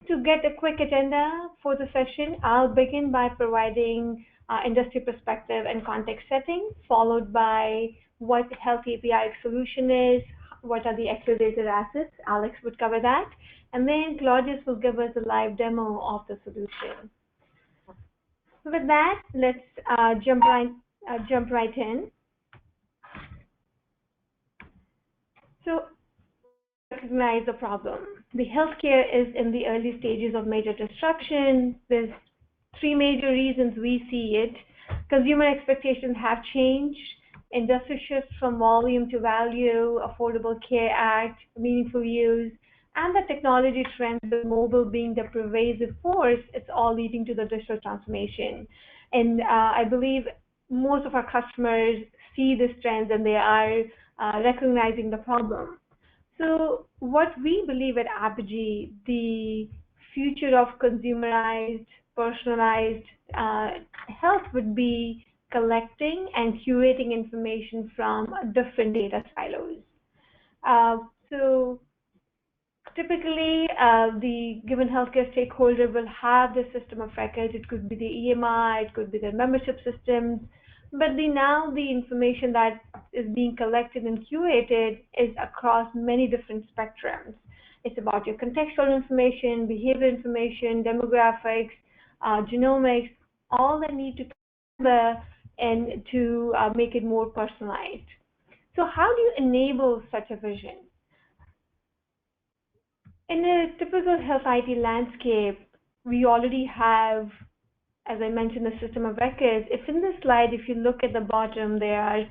To get a quick agenda for the session, I'll begin by providing industry perspective and context setting, followed by what Health APIx solution is, what are the accelerator assets, Alex would cover that, and then Claudius will give us a live demo of the solution. With that, let's jump right in. So, recognize the problem. The healthcare is in the early stages of major disruption. There's three major reasons we see it. Consumer expectations have changed. Industry shifts from volume to value, Affordable Care Act, meaningful use, and the technology trends with mobile being the pervasive force, it's all leading to the digital transformation. And I believe most of our customers see this trend and they are recognizing the problem. So what we believe at Apigee, the future of consumerized, personalized health would be collecting and curating information from different data silos. So typically, the given healthcare stakeholder will have the system of records. It could be the EMI, it could be the membership systems, but now the information that is being collected and curated is across many different spectrums. It's about your contextual information, behavior information, demographics, genomics, all that need to come together and to make it more personalized. So how do you enable such a vision? In a typical health IT landscape, we already have, as I mentioned, a system of records. If in this slide, if you look at the bottom, there are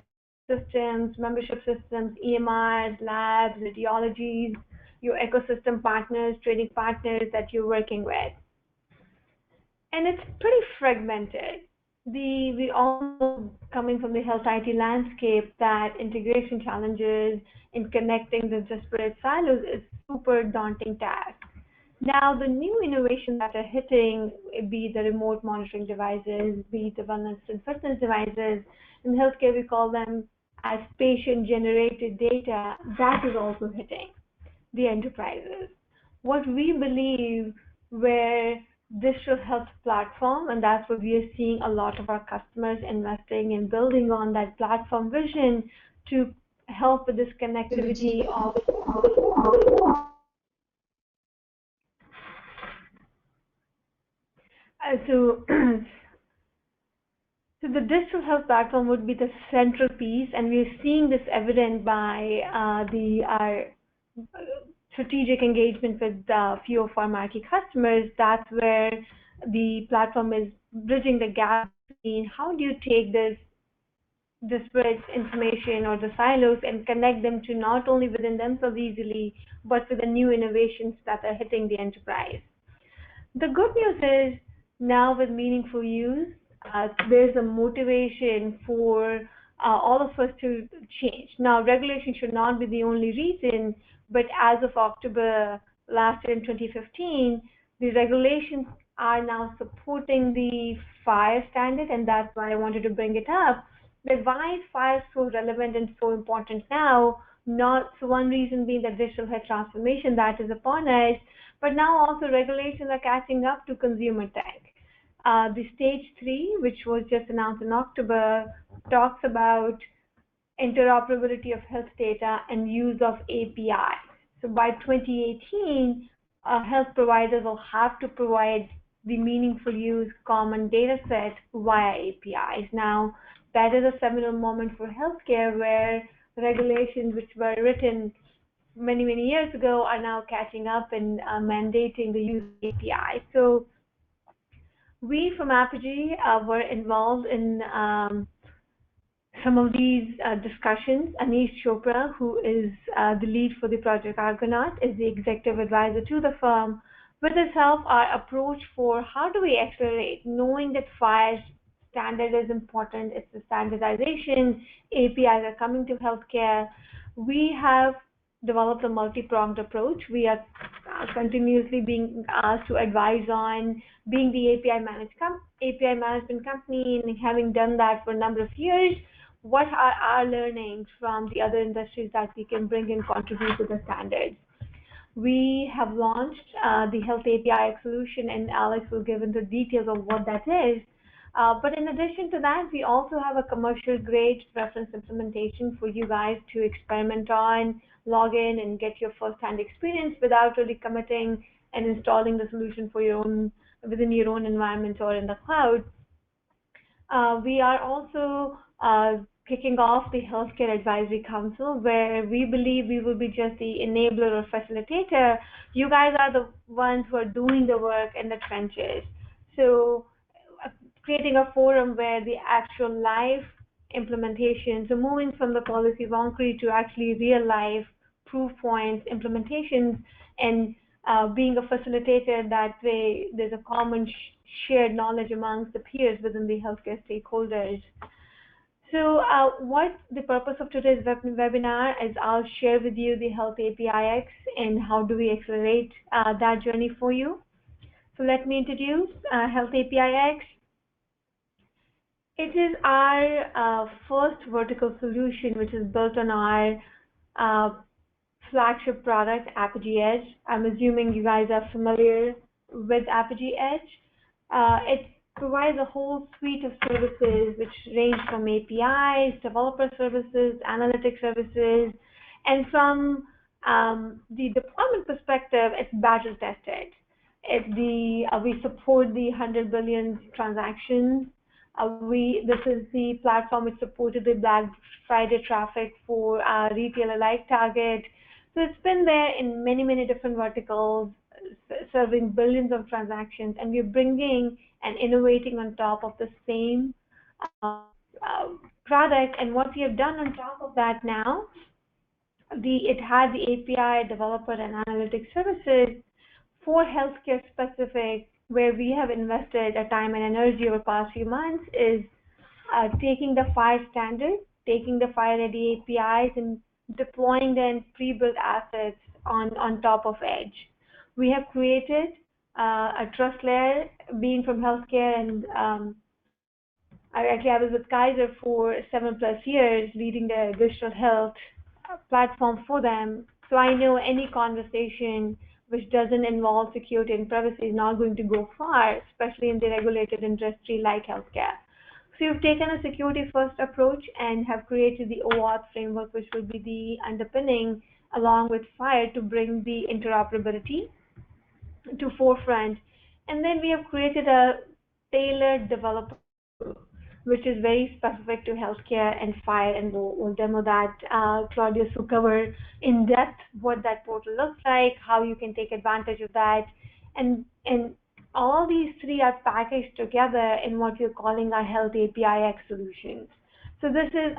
systems, membership systems, EMIs, labs, radiologies, your ecosystem partners, trading partners that you're working with. And it's pretty fragmented. We all know, coming from the health IT landscape, that integration challenges in connecting the disparate silos is super daunting task. Now, the new innovations that are hitting, be the remote monitoring devices, be the wellness and fitness devices, in healthcare we call them as patient-generated data, that is also hitting the enterprises. What we believe where digital health platform, and that's what we are seeing a lot of our customers investing in building on that platform vision to help with this connectivity of so the digital health platform would be the central piece, and we're seeing this evident by our strategic engagement with a few of our marquee customers. That's where the platform is bridging the gap between how do you take this disparate information or the silos and connect them to not only within themselves easily, but with the new innovations that are hitting the enterprise. The good news is now with meaningful use, there's a motivation for all of us to change. Now, regulation should not be the only reason, but as of October last year in 2015, the regulations are now supporting the FHIR standard, and that's why I wanted to bring it up. But why is FHIR so relevant and so important now? Not so one reason being the digital health transformation that is upon us, but now also regulations are catching up to consumer tech. The stage 3, which was just announced in October, talks about interoperability of health data and use of API. So by 2018, health providers will have to provide the meaningful use common data set via APIs. Now, that is a seminal moment for healthcare where regulations which were written many, many years ago are now catching up and mandating the use of API. So we from Apigee were involved in some of these discussions. Anish Chopra, who is the lead for the Project Argonaut, is the executive advisor to the firm. With his help, our approach for how do we accelerate, knowing that FHIR standard is important, it's the standardization, APIs are coming to healthcare. We have developed a multi-pronged approach. We are continuously being asked to advise on being the API management company, and having done that for a number of years, what are our learnings from the other industries that we can bring and contribute to the standards. we have launched the Health APIx solution, and Alex will give into details of what that is. But in addition to that, we also have a commercial grade reference implementation for you guys to experiment on, log in, and get your first-hand experience without really committing and installing the solution for your own within your own environment or in the cloud. We are also kicking off the Healthcare Advisory Council, where we believe we will be just the enabler or facilitator. You guys are the ones who are doing the work in the trenches. So creating a forum where the actual live implementation, so moving from the policy concrete to actually real life proof points, implementations, and being a facilitator. That way there's a common shared knowledge amongst the peers within the healthcare stakeholders. So what the purpose of today's webinar is, I'll share with you the Health APIx and how do we accelerate that journey for you. So let me introduce Health APIx. It is our first vertical solution, which is built on our flagship product, Apigee Edge. I'm assuming you guys are familiar with Apigee Edge. It provides a whole suite of services which range from APIs, developer services, analytic services, and from the deployment perspective, it's battle tested. We support the 100 billion transactions. This is the platform which supported the Black Friday traffic for our retailer like Target. So it's been there in many, many different verticals, serving billions of transactions, and we're bringing and innovating on top of the same product. And what we have done on top of that now, it had the API, developer, and analytic services for healthcare specific, where we have invested a time and energy over the past few months, is taking the FHIR standard, taking the FHIR ready APIs, and deploying them pre-built assets on top of Edge. We have created a trust layer, being from healthcare, and I was with Kaiser for 7+ years, leading the digital health platform for them. So I know any conversation which doesn't involve security and privacy is not going to go far, especially in the regulated industry like healthcare. So we've taken a security-first approach and have created the OAuth framework, which will be the underpinning along with FHIR to bring the interoperability to forefront. And then we have created a tailored developer, which is very specific to healthcare and FHIR, and we'll demo that. Cladius will cover in depth what that portal looks like, how you can take advantage of that, and all these three are packaged together in what we're calling our Health APIx solutions. So this is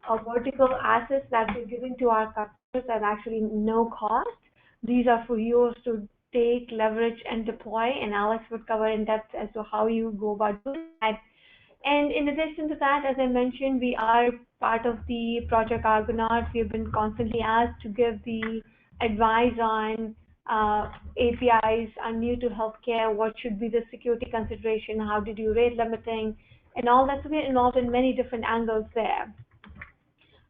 a vertical assets that we're giving to our customers at actually no cost. These are for yours to take, leverage, and deploy, and Alex would cover in depth as to how you go about doing that. And in addition to that, as I mentioned, we are part of the Project Argonaut. We've been constantly asked to give the advice on APIs are new to healthcare, what should be the security consideration, how to do rate limiting, and all that. So we're involved in many different angles there.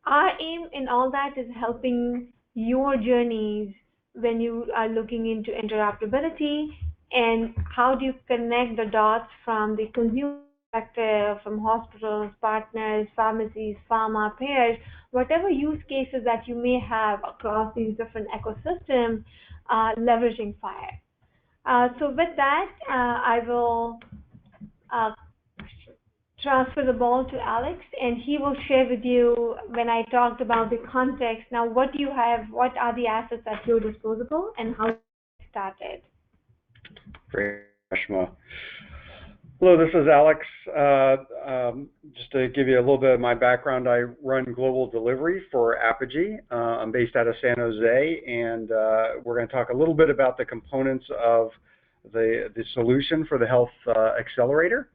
Our aim in all that is helping your journeys when you are looking into interoperability, and how do you connect the dots from the consumer perspective, from hospitals, partners, pharmacies, pharma, payers, whatever use cases that you may have across these different ecosystems, leveraging FHIR. So with that, I will transfer the ball to Alex, and he will share with you, when I talked about the context, now what do you have, what are the assets at your disposal, and how to get started. Great, Aashima. Hello, this is Alex. Just to give you a little bit of my background, I run global delivery for Apigee. I'm based out of San Jose, and we're going to talk a little bit about the components of the solution for the Health Accelerator.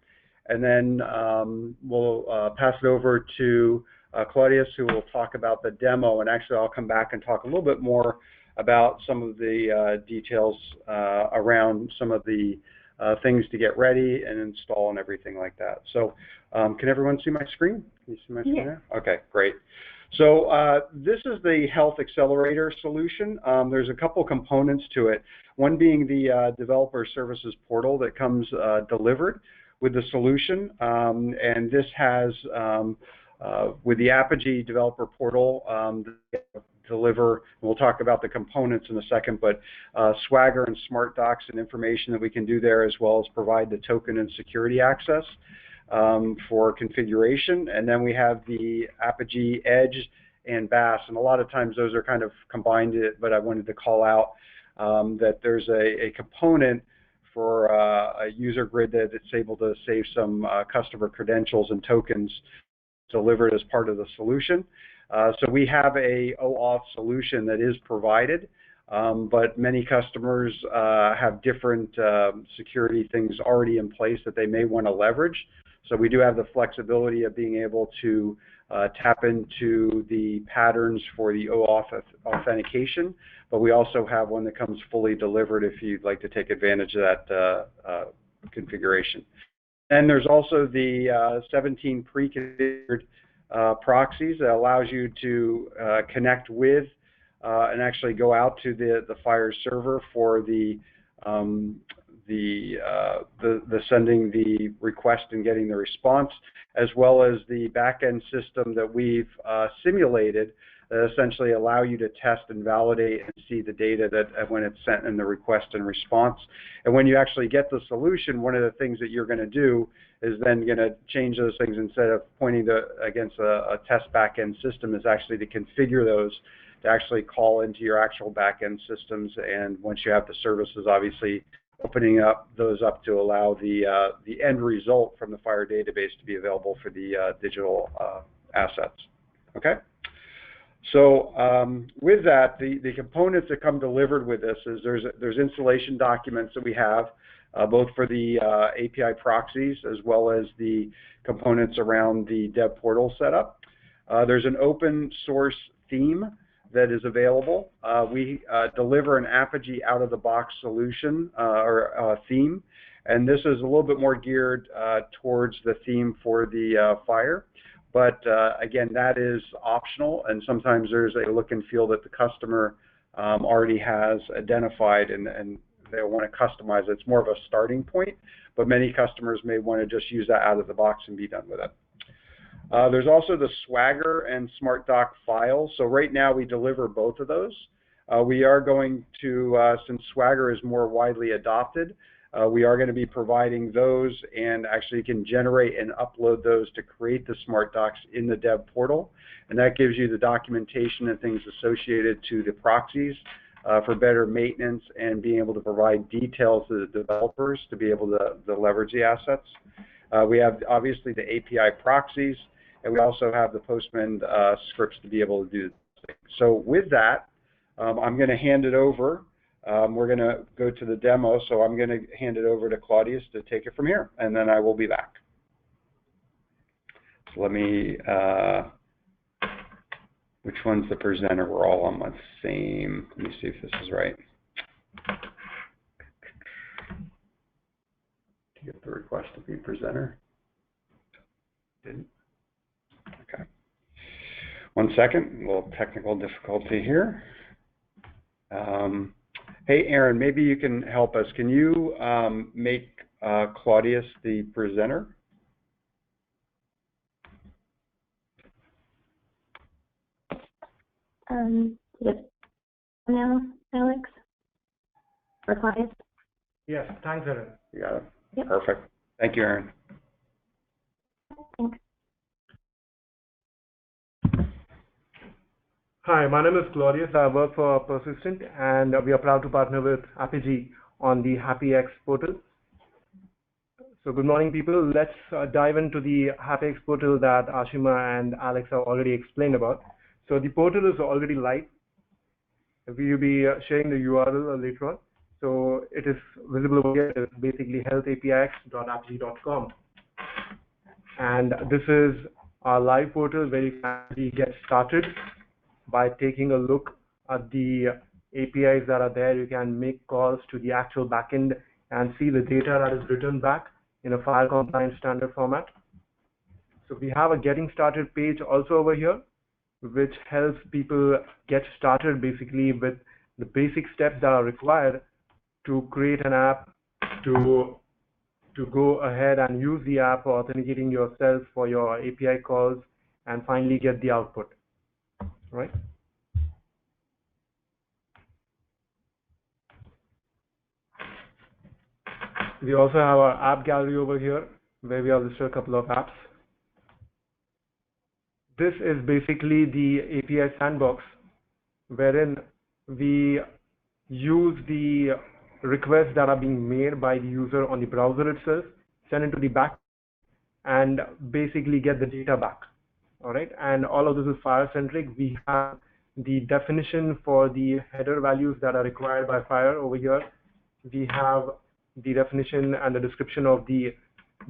And then we'll pass it over to Cladius, who will talk about the demo. And actually, I'll come back and talk a little bit more about some of the details around some of the things to get ready and install and everything like that. So can everyone see my screen? Can you see my screen there? Okay, great. So this is the Health Accelerator solution. There's a couple components to it. One being the developer services portal that comes delivered with the solution. And this has, with the Apigee developer portal, deliver, we'll talk about the components in a second, but Swagger and Smart Docs and information that we can do there, as well as provide the token and security access for configuration. And then we have the Apigee Edge and BAS, and a lot of times those are kind of combined, but I wanted to call out that there's a component for a user grid that it's able to save some customer credentials and tokens delivered as part of the solution. So we have a OAuth solution that is provided, but many customers have different security things already in place that they may want to leverage. So we do have the flexibility of being able to tap into the patterns for the OAuth authentication, but we also have one that comes fully delivered if you'd like to take advantage of that configuration. And there's also the 17 pre-configured proxies that allows you to connect with and actually go out to the FHIR server for the sending the request and getting the response, as well as the back-end system that we've simulated that essentially allow you to test and validate and see the data that when it's sent in the request and response. And when you actually get the solution, one of the things that you're going to do is then going to change those things. Instead of pointing against a test back-end system, is actually to configure those to actually call into your actual back-end systems. And once you have the services, obviously opening up those up to allow the end result from the FHIR database to be available for the digital assets. Okay. So with that, the components that come delivered with this is there's installation documents that we have, both for the API proxies as well as the components around the dev portal setup. There's an open source theme that is available. We deliver an Apigee out-of-the-box solution or theme, and this is a little bit more geared towards the theme for the FHIR. But again, that is optional, and sometimes there's a look and feel that the customer already has identified, and they'll want to customize it. It's more of a starting point, but many customers may want to just use that out of the box and be done with it. There's also the Swagger and Smart Doc files. So right now we deliver both of those. We are going to, since Swagger is more widely adopted, we are going to be providing those, and actually you can generate and upload those to create the Smart Docs in the dev portal. And that gives you the documentation and things associated to the proxies for better maintenance and being able to provide details to the developers to be able to leverage the assets. We have obviously the API proxies, and we also have the Postman scripts to be able to do this. So with that, I'm going to hand it over. We're going to go to the demo, so I'm going to hand it over to Cladius to take it from here, and then I will be back. So let me, which one's the presenter? We're all on the same. Let me see if this is right. To get the request to be presenter. Didn't. Okay. 1 second, a little technical difficulty here. Hey, Aaron, maybe you can help us. Can you make Cladius the presenter? Yes. Now, Alex? For Cladius? Yes, thanks, Aaron. You got it. Yep. Perfect. Thank you, Aaron. Thanks. Hi, my name is Cladius. I work for Persistent, and we are proud to partner with Apigee on the APIx portal. So good morning, people. Let's dive into the APIx portal that Aashima and Alex have already explained about. So the portal is already live. We will be sharing the URL later on. So it is visible over here. It's basically healthapix.apigee.com. And this is our live portal where you can actually get started by taking a look at the APIs that are there. You can make calls to the actual backend and see the data that is written back in a FHIR compliant standard format. So we have a getting started page also over here. which helps people get started basically with the basic steps that are required to create an app, to go ahead and use the app for authenticating yourself for your API calls, and finally get the output, right? We also have our app gallery over here, where we have listed a couple of apps. This is basically the API sandbox, wherein we use the requests that are being made by the user on the browser itself, send it to the back, and basically get the data back. All right, and all of this is FHIR-centric. We have the definition for the header values that are required by FHIR over here. We have the definition and the description of the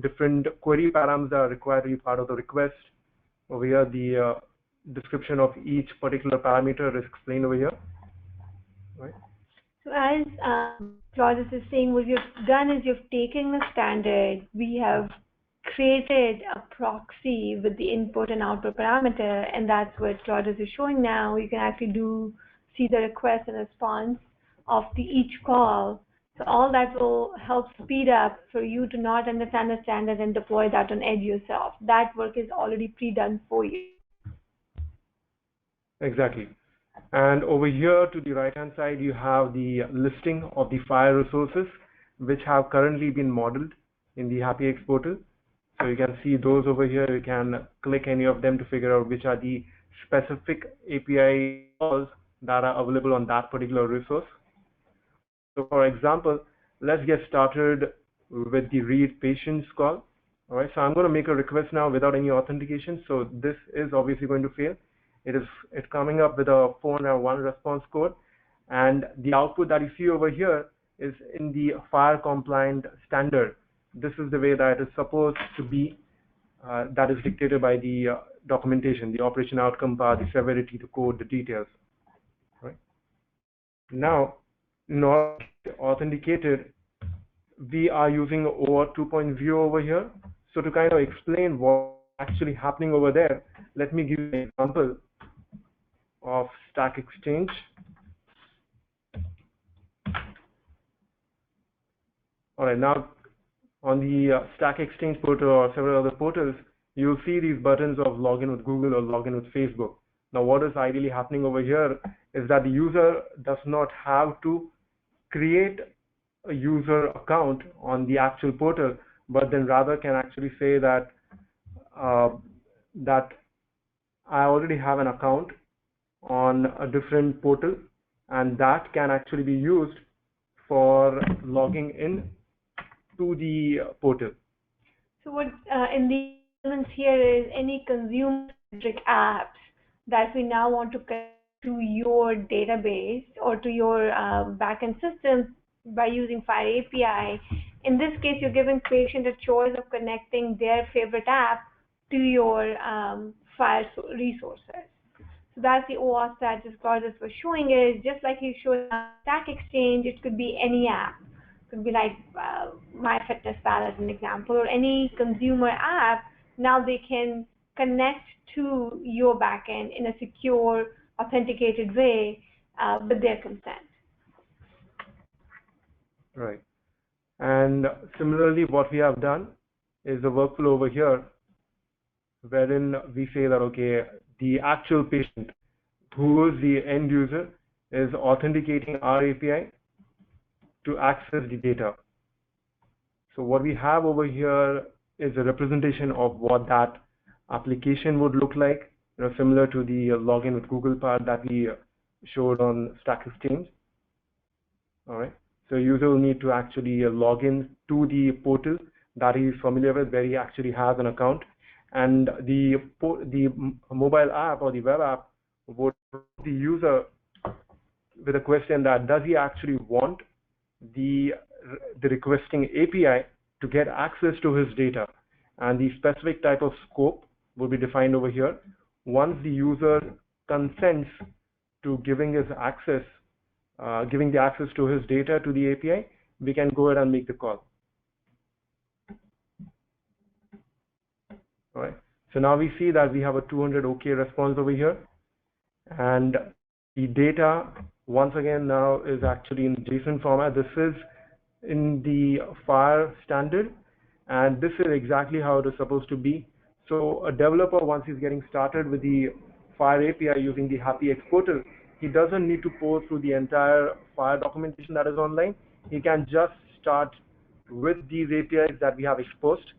different query params that are required to be part of the request. Over here, the description of each particular parameter is explained over here. Right. So as Cladius is saying, what you've done is you've taken the standard, we have created a proxy with the input and output parameter, and that's what Cladius is showing now. You can actually see the request and response of each call. So all that will help speed up for you to not understand the standard and deploy that on edge yourself. That work is already pre-done for you. Exactly. And over here to the right-hand side, you have the listing of the FHIR resources, which have currently been modeled in the APIx portal. So you can see those over here. You can click any of them to figure out which are the specific API calls that are available on that particular resource. So for example, let's get started with the read patients call. All right, so I'm going to make a request now without any authentication. So this is obviously going to fail. It's coming up with a 401 response code, and the output that you see over here is in the FHIR compliant standard. This is the way that it is supposed to be, that is dictated by the documentation, the operation outcome bar, the severity, the code, the details. Right. Now, in order to get authenticated, we are using OAuth 2.0 over here. So to kind of explain what's actually happening over there, let me give you an example of Stack Exchange. All right, now on the Stack Exchange portal or several other portals, you'll see these buttons of login with Google or login with Facebook. Now, what is ideally happening over here is that the user does not have to create a user account on the actual portal, but then rather can actually say that that I already have an account on a different portal, and that can actually be used for logging in to the portal. So what in the elements here is any consumer-centric apps that we now want to connect to your database or to your backend system by using FHIR API. In this case, you're giving patient a choice of connecting their favorite app to your FHIR resources. So that's the OAuth that this Cladius was showing is just like you showed Stack Exchange, it could be any app. It could be like MyFitnessPal as an example, or any consumer app. Now they can connect to your backend in a secure, authenticated way with their consent. Right. And similarly, what we have done is the workflow over here, wherein we say that, okay, the actual patient, who is the end user, is authenticating our API to access the data. So what we have over here is a representation of what that application would look like, similar to the login with Google part that we showed on Stack Exchange. All right. So user will need to actually log in to the portal that he is familiar with, where he actually has an account, and the mobile app or the web app would provide the user with a question that does he actually want the requesting API to get access to his data, and the specific type of scope will be defined over here. Once the user consents to giving his access, giving the access to his data to the API, we can go ahead and make the call. All right. So now we see that we have a 200 OK response over here. And the data, once again, now is actually in JSON format. This is in the FHIR standard, and this is exactly how it is supposed to be. So a developer, once he's getting started with the FHIR API using the APIx portal, he doesn't need to pour through the entire FHIR documentation that is online. He can just start with these APIs that we have exposed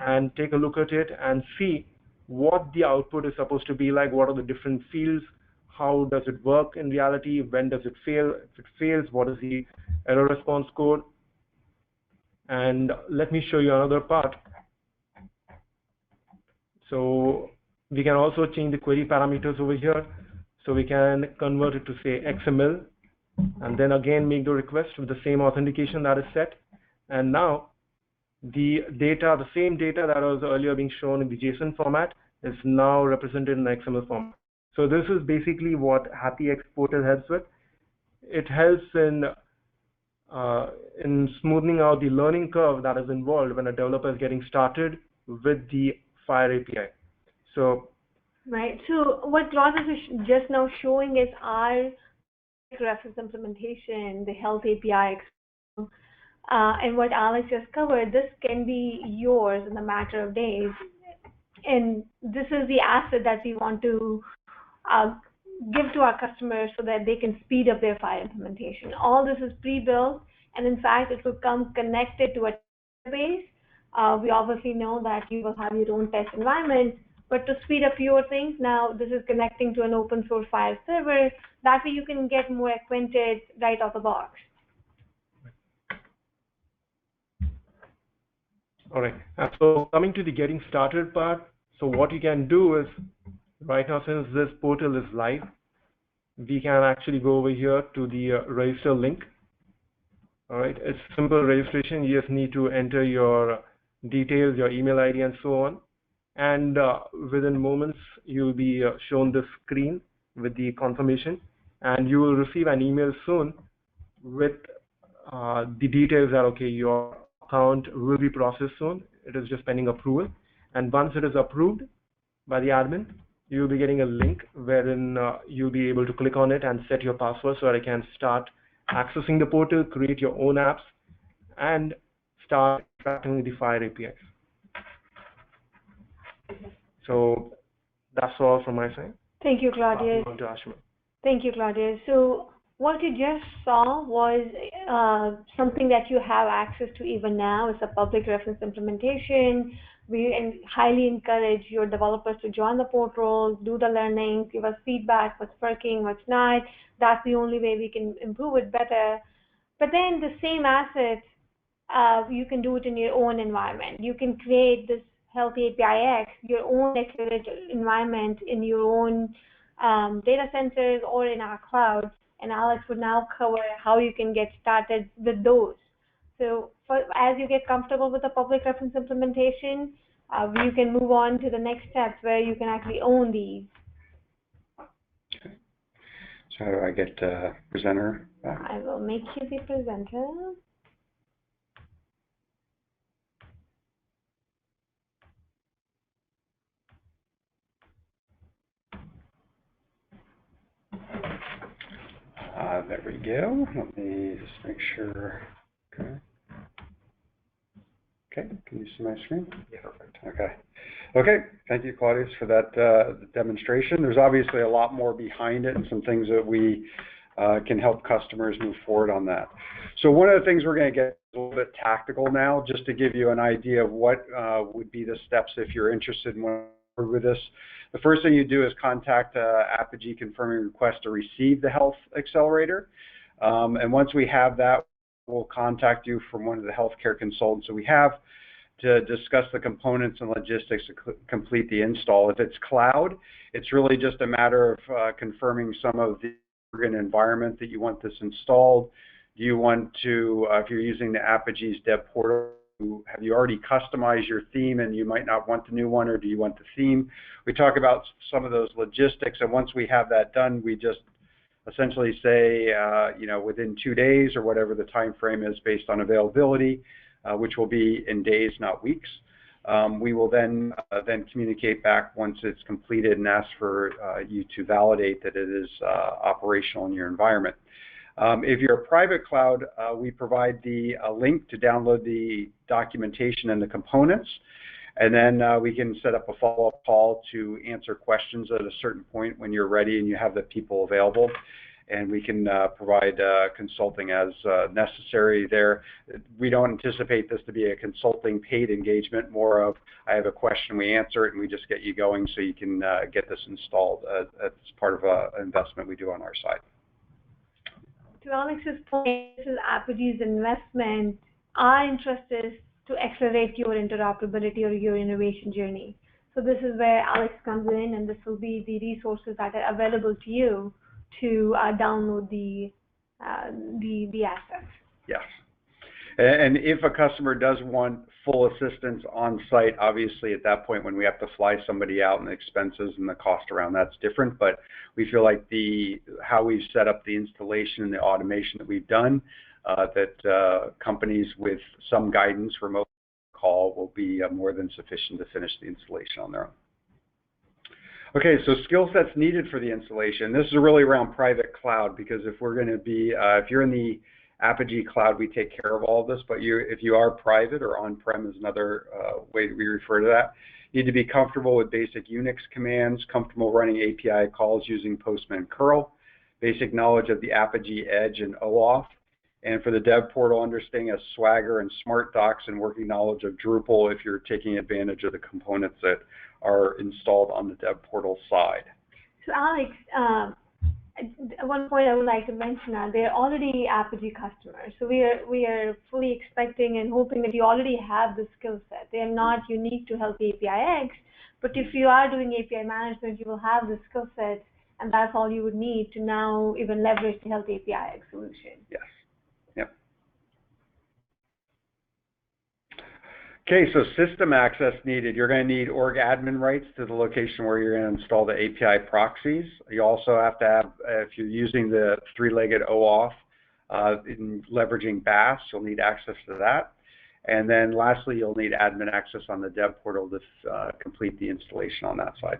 and take a look at it and see what the output is supposed to be like, what are the different fields, how does it work in reality, when does it fail, if it fails, what is the error response code. And let me show you another part. So we can also change the query parameters over here. So we can convert it to say XML, and then again make the request with the same authentication that is set. And now the data, the same data that was earlier being shown in the JSON format, is now represented in XML format. So this is basically what APIx portal helps with. It helps in smoothing out the learning curve that is involved when a developer is getting started with the FHIR API. So, right. So what Claudius is just now showing is our reference implementation, the Health APIx, and what Alex just covered. This can be yours in a matter of days, and this is the asset that we want to give to our customers so that they can speed up their FHIR implementation. All this is pre-built, and in fact, it will come connected to a database. We obviously know that you will have your own test environment, but to speed up your things, now this is connecting to an open source file server. That way you can get more acquainted right out the box. all right, and so coming to the getting started part, so what you can do is, right now, since this portal is live, we can actually go over here to the register link. All right, it's simple registration. You just need to enter your details, your email ID, and so on. And within moments, you'll be shown the screen with the confirmation, and you will receive an email soon with the details that, okay, your account will be processed soon. It is just pending approval. And once it is approved by the admin, you'll be getting a link wherein you'll be able to click on it and set your password so that I can start accessing the portal, create your own apps, and start interacting with the FHIR APIs. So that's all from my side. Thank you, Claudius. On to Aashima. Thank you, Claudius. So what you just saw was something that you have access to even now. It's a public reference implementation. We highly encourage your developers to join the portal, do the learning, give us feedback, what's working, what's not. That's the only way we can improve it better. But then the same assets, you can do it in your own environment. You can create this Health APIx, your own accelerator environment in your own data centers or in our cloud. And Alex would now cover how you can get started with those. So as you get comfortable with the public reference implementation, you can move on to the next steps where you can actually own these. Okay. So how do I get presenter back? I will make you the presenter. There we go. Let me just make sure. Okay. Okay, can you see my screen? Yeah, perfect. Okay. Okay, thank you, Claudius, for that demonstration. There's obviously a lot more behind it and some things that we can help customers move forward on that. So one of the things we're going to get a little bit tactical now, just to give you an idea of what would be the steps if you're interested in moving forward with this. The first thing you do is contact Apigee confirming request to receive the Health Accelerator. And once we have that, we'll contact you from one of the healthcare consultants that we have to discuss the components and logistics to complete the install. If it's cloud, it's really just a matter of confirming some of the environment that you want this installed. Do you want to, if you're using the Apigee's dev portal, have you already customized your theme and you might not want the new one, or do you want the theme? We talk about some of those logistics, and once we have that done, we just essentially say, you know, within 2 days or whatever the time frame is based on availability, which will be in days, not weeks. we will then communicate back once it's completed and ask for you to validate that it is operational in your environment. If you're a private cloud, we provide the link to download the documentation and the components, and then we can set up a follow-up call to answer questions at a certain point when you're ready and you have the people available. And we can provide consulting as necessary there. We don't anticipate this to be a consulting paid engagement, more of I have a question, we answer it, and we just get you going so you can get this installed as part of an investment we do on our side. To Alex's point, this is Apigee's investment. Our interest is to accelerate your interoperability or your innovation journey. So this is where Alex comes in, and this will be the resources that are available to you to download the assets. Yes. And if a customer does want full assistance on site, obviously at that point when we have to fly somebody out and the expenses and the cost around that's different, but we feel like how we've set up the installation and the automation that we've done, that companies with some guidance remote call will be more than sufficient to finish the installation on their own. Okay, so skill sets needed for the installation. This is really around private cloud, because if we're going to be, if you're in the Apigee cloud, we take care of all of this, but if you are private or on-prem is another way that we refer to that, you need to be comfortable with basic Unix commands, comfortable running API calls using Postman and curl, basic knowledge of the Apigee Edge and OAuth, and for the dev portal, understanding of Swagger and Smart Docs and working knowledge of Drupal if you're taking advantage of the components that are installed on the dev portal side. So Alex, one point I would like to mention are they're already Apigee customers. So we are fully expecting and hoping that you already have the skill set. They are not unique to Health APIx, but if you are doing API management, you will have the skill set, and that's all you would need to now even leverage the Health APIx solution. Yes. Yep. Okay, so system access needed. You're going to need org admin rights to the location where you're going to install the API proxies. You also have to have, if you're using the three-legged OAuth in leveraging BAS, you'll need access to that. And then lastly, you'll need admin access on the dev portal to complete the installation on that side.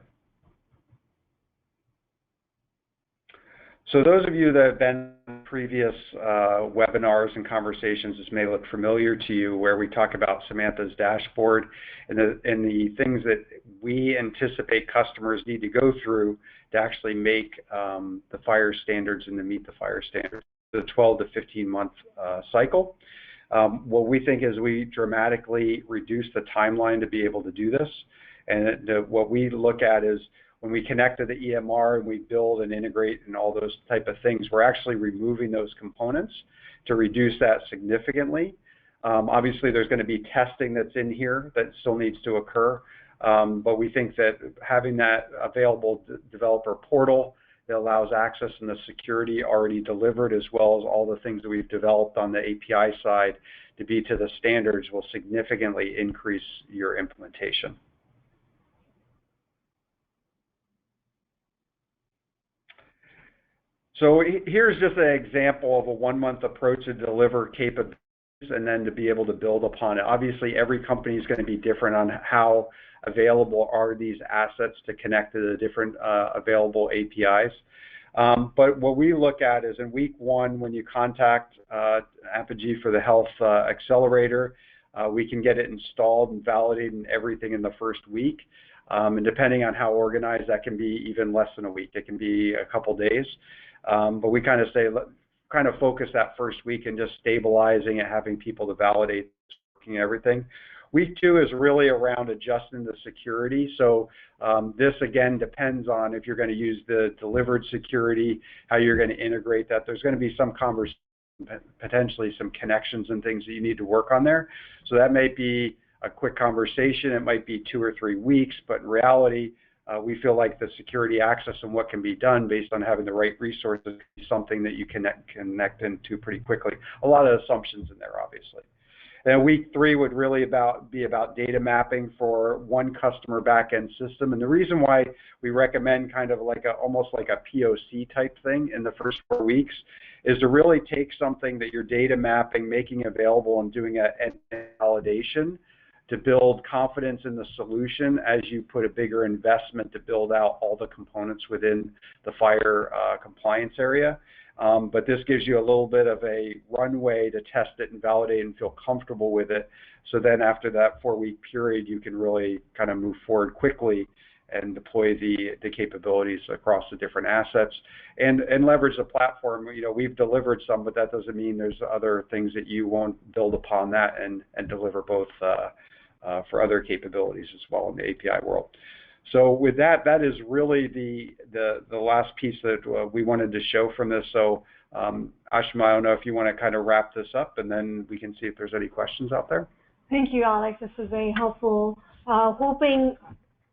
So those of you that have been in previous webinars and conversations, this may look familiar to you, where we talk about Samantha's dashboard and the things that we anticipate customers need to go through to actually make the FHIR standards and to meet the FHIR standards. The 12 to 15 month cycle. What we think is we dramatically reduce the timeline to be able to do this. And what we look at is when we connect to the EMR and we build and integrate and all those type of things, we're actually removing those components to reduce that significantly. Obviously, there's going to be testing that's in here that still needs to occur, but we think that having that available developer portal that allows access and the security already delivered, as well as all the things that we've developed on the API side to be to the standards, will significantly increase your implementation. So here's just an example of a 1 month approach to deliver capabilities and then to be able to build upon it. Obviously, every company is going to be different on how available are these assets to connect to the different available APIs. But what we look at is in week 1, when you contact Apigee for the Health Accelerator, we can get it installed and validated and everything in the first week. And depending on how organized, that can be even less than a week. It can be a couple days. But we kind of say, kind of focus that first week and just stabilizing and having people to validate working everything. Week 2 is really around adjusting the security. So this again depends on if you're going to use the delivered security, how you're going to integrate that. There's going to be some conversation, potentially some connections and things that you need to work on there. So that may be a quick conversation. It might be 2 or 3 weeks, but in reality, we feel like the security access and what can be done based on having the right resources is something that you can connect into pretty quickly. A lot of assumptions in there, obviously. And week 3 would really be about data mapping for one customer backend system. And the reason why we recommend kind of like almost like a POC type thing in the first 4 weeks is to really take something that you're data mapping, making available, and doing a validation to build confidence in the solution as you put a bigger investment to build out all the components within the FHIR compliance area. But this gives you a little bit of a runway to test it and validate and feel comfortable with it. So then after that 4-week period, you can really kind of move forward quickly and deploy the capabilities across the different assets and leverage the platform. You know, we've delivered some, but that doesn't mean there's other things that you won't build upon that and deliver both for other capabilities as well in the API world. So with that, that is really the last piece that we wanted to show from this. So Aashima, I don't know if you want to kind of wrap this up, and then we can see if there's any questions out there. Thank you, Alex. This was very helpful. Hoping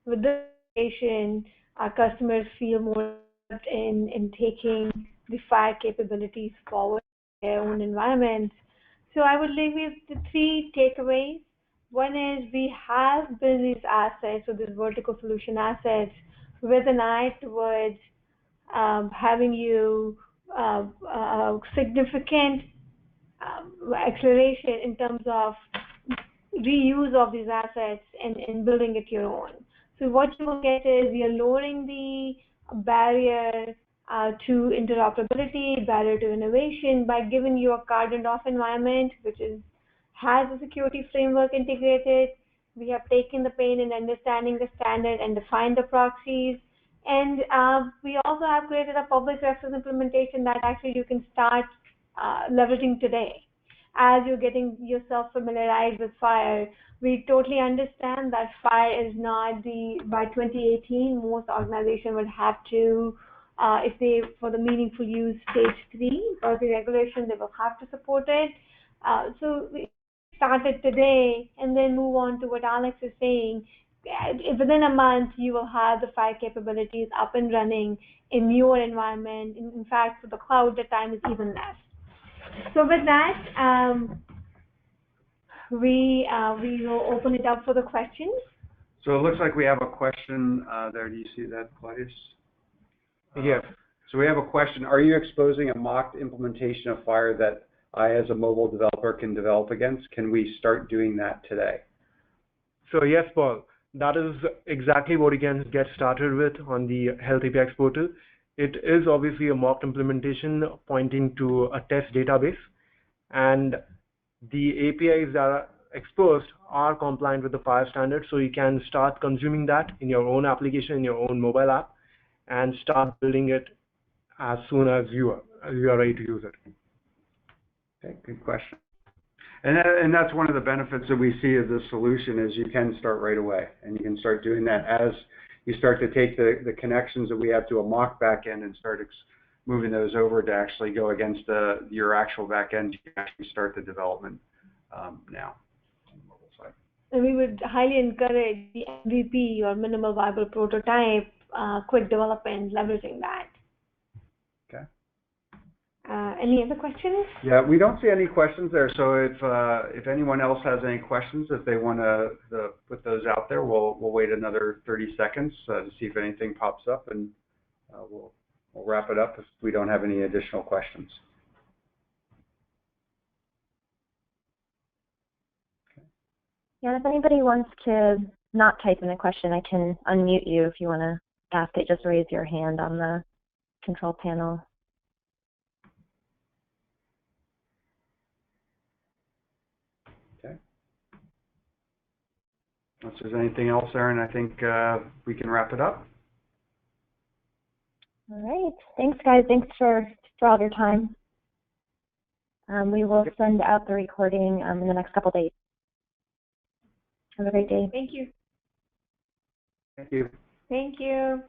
with this presentation, our customers feel more in taking the FHIR capabilities forward in their own environments. So I would leave you with the 3 takeaways. One is we have built these assets, so these vertical solution assets, with an eye towards having you significant acceleration in terms of reuse of these assets and building it your own. So what you will get is you're lowering the barrier to interoperability, barrier to innovation by giving you a carded-off environment, which has a security framework integrated. We have taken the pain in understanding the standard and defined the proxies. And we also have created a public reference implementation that actually you can start leveraging today. As you're getting yourself familiarized with FHIR, we totally understand that FHIR is not by 2018, most organizations would have to, if they, for the meaningful use stage 3 or the regulation, they will have to support it. So we started today and then move on to what Alex is saying. Within a month, you will have the FHIR capabilities up and running in your environment. In fact, for the cloud, the time is even less. So with that, we will open it up for the questions. So it looks like we have a question there. Do you see that, Cladius? Yes. So we have a question. Are you exposing a mocked implementation of FHIR that I, as a mobile developer, can develop against? Can we start doing that today? So yes, Paul, that is exactly what you can get started with on the Health APIx portal. It is obviously a mocked implementation pointing to a test database, and the APIs that are exposed are compliant with the FHIR standard, so you can start consuming that in your own application, in your own mobile app, and start building it as soon as you are ready to use it. Okay, good question. And that's one of the benefits that we see of this solution is you can start right away, and you can start doing that as you start to take the connections that we have to a mock backend and start moving those over to actually go against your actual backend. You can actually start the development now on the mobile side. And we would highly encourage the MVP or minimal viable prototype, quick development, leveraging that. Okay. Any other questions? Yeah, we don't see any questions there. So if anyone else has any questions, if they want to put those out there, we'll wait another 30 seconds to see if anything pops up, and we'll wrap it up if we don't have any additional questions. Okay. Yeah, if anybody wants to not type in a question, I can unmute you if you want to ask it. Just raise your hand on the control panel. Unless there's anything else, Erin, I think we can wrap it up. All right. Thanks, guys. Thanks for all of your time. We will send out the recording in the next couple of days. Have a great day. Thank you. Thank you. Thank you.